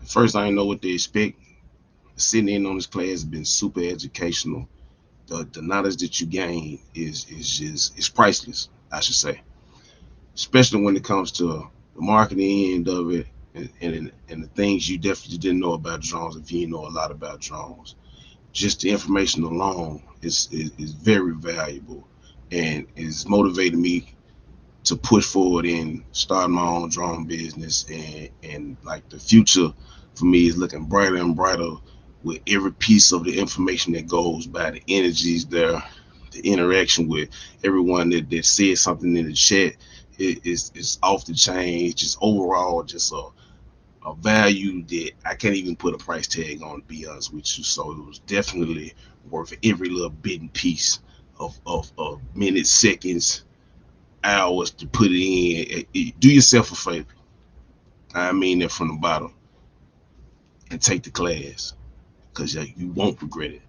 First, I didn't know what to expect. Sitting in on this class has been super educational. The knowledge that you gain is priceless, I should say, especially when it comes to the marketing end of it and the things you definitely didn't know about drones if you didn't know a lot about drones. Just the information alone is very valuable and is motivating me to push forward in starting my own drone business, and like the future for me is looking brighter and brighter with every piece of the information that goes by, the energies there, the interaction with everyone that says something in the chat is off the chain. It's just overall just a value that I can't even put a price tag on, to be honest with you. So it was definitely worth every little bit and piece of minutes, seconds, hours to put it in. Do yourself a favor. I mean that from the bottom, and take the class because you won't regret it.